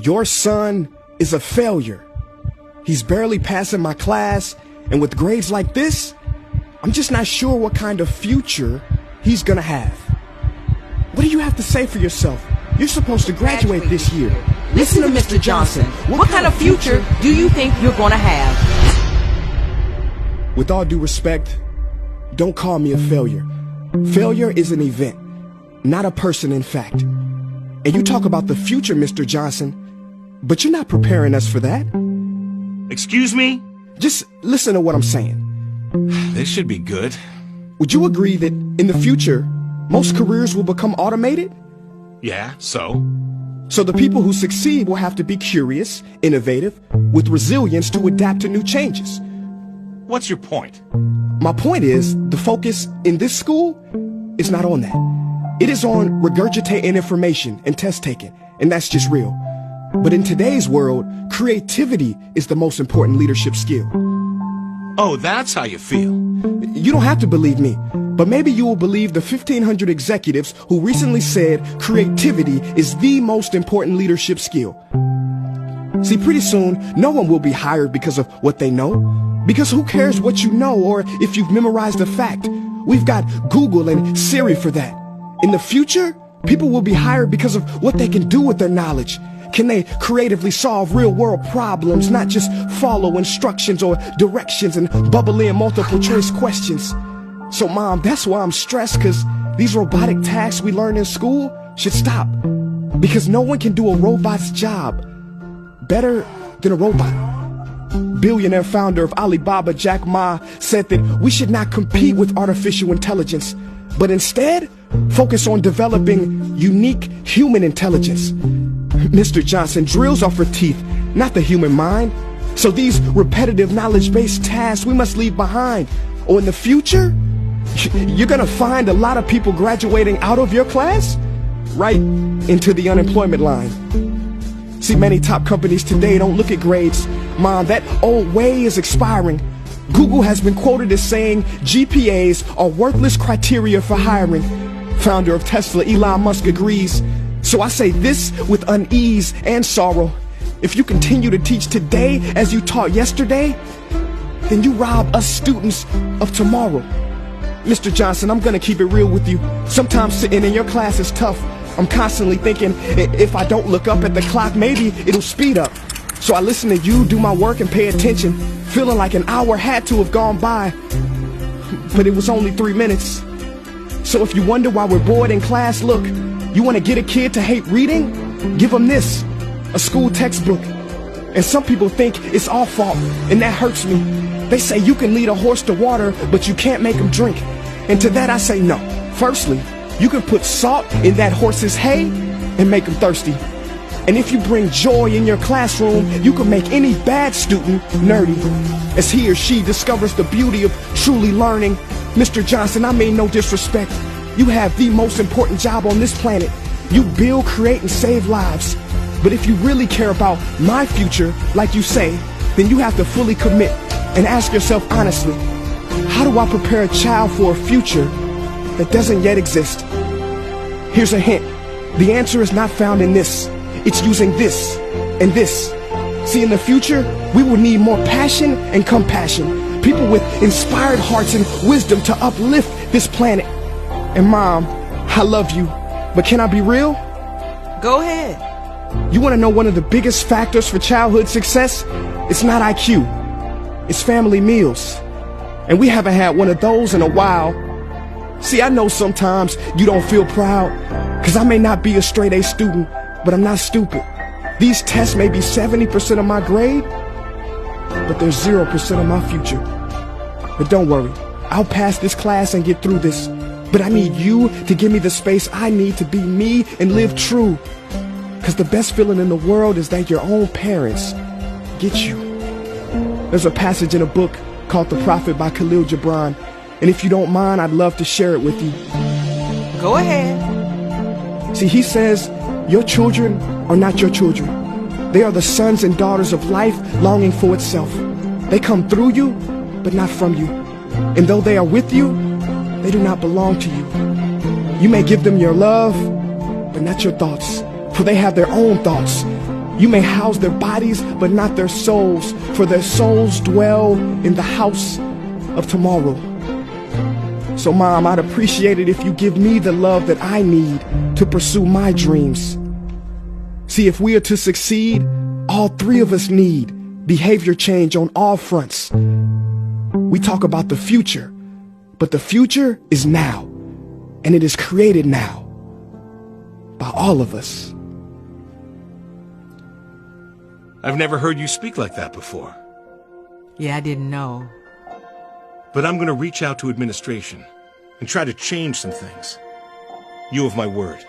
Your son is a failure. He's barely passing my class, and with grades like this, I'm just not sure what kind of future he's gonna have. What do you have to say for yourself? You're supposed to graduate this year. Listen to Mr. Johnson. What kind of future do you think you're going to have? With all due respect, don't call me a failure. Failure is an event, not a person in fact. And you talk about the future, Mr. Johnson, but you're not preparing us for that. Excuse me? Just listen to what I'm saying. This should be good. Would you agree that in the future, most careers will become automated? Yeah, so? So the people who succeed will have to be curious, innovative, with resilience to adapt to new changes. What's your point? My point is, the focus in this school is not on that. It is on regurgitating information and test taking, and that's just real. But in today's world, creativity is the most important leadership skill. Oh, that's how you feel. You don't have to believe me, but maybe you will believe the 1,500 executives who recently said creativity is the most important leadership skill. See, pretty soon, no one will be hired because of what they know. Because who cares what you know or if you've memorized a fact? We've got Google and Siri for that. In the future, people will be hired because of what they can do with their knowledge. Can they creatively solve real-world problems, not just follow instructions or directions and bubble in multiple choice questions? So, Mom, that's why I'm stressed, because these robotic tasks we learn in school should stop. Because no one can do a robot's job better than a robot. Billionaire founder of Alibaba, Jack Ma, said that we should not compete with artificial intelligence, but instead focus on developing unique human intelligence. Mr. Johnson, drills are for teeth, not the human mind. So these repetitive knowledge-based tasks we must leave behind. Or in the future, you're gonna find a lot of people graduating out of your class right into the unemployment line. See, many top companies today don't look at grades. Mom, that old way is expiring. Google has been quoted as saying GPAs are worthless criteria for hiring. Founder of Tesla, Elon Musk, agrees. So I say this with unease and sorrow. If you continue to teach today as you taught yesterday, then you rob us students of tomorrow. Mr. Johnson, I'm gonna keep it real with you. Sometimes sitting in your class is tough. I'm constantly thinking, if I don't look up at the clock, maybe it'll speed up. So I listen to you do my work and pay attention, feeling like an hour had to have gone by. But it was only 3 minutes. So if you wonder why we're bored in class, look, you want to get a kid to hate reading? Give them this, a school textbook. And some people think it's our fault, and that hurts me. They say you can lead a horse to water, but you can't make him drink. And to that I say no. Firstly, you can put salt in that horse's hay and make him thirsty. And if you bring joy in your classroom, you can make any bad student nerdy, as he or she discovers the beauty of truly learning. Mr. Johnson, I mean no disrespect. You have the most important job on this planet. You build, create, and save lives. But if you really care about my future, like you say, then you have to fully commit and ask yourself honestly, how do I prepare a child for a future that doesn't yet exist? Here's a hint. The answer is not found in this. It's using this and this. See, in the future, we will need more passion and compassion. People with inspired hearts and wisdom to uplift this planet. And Mom, I love you, but can I be real? Go ahead. You want to know one of the biggest factors for childhood success? It's not IQ. It's family meals. And we haven't had one of those in a while. See, I know sometimes you don't feel proud, because I may not be a straight A student, but I'm not stupid. These tests may be 70% of my grade, but they're 0% of my future. But don't worry, I'll pass this class and get through this. But I need you to give me the space I need to be me and live true. Because the best feeling in the world is that your own parents get you. There's a passage in a book called The Prophet by Khalil Gibran. And if you don't mind, I'd love to share it with you. Go ahead. See, he says, your children are not your children. They are the sons and daughters of life longing for itself. They come through you, but not from you. And though they are with you, they do not belong to you. You may give them your love, but not your thoughts, for they have their own thoughts. You may house their bodies, but not their souls, for their souls dwell in the house of tomorrow. So, Mom, I'd appreciate it if you give me the love that I need to pursue my dreams. See, if we are to succeed, all three of us need behavior change on all fronts. We talk about the future, but the future is now, and it is created now by all of us. I've never heard you speak like that before. Yeah, I didn't know. But I'm going to reach out to administration and try to change some things. You have my word.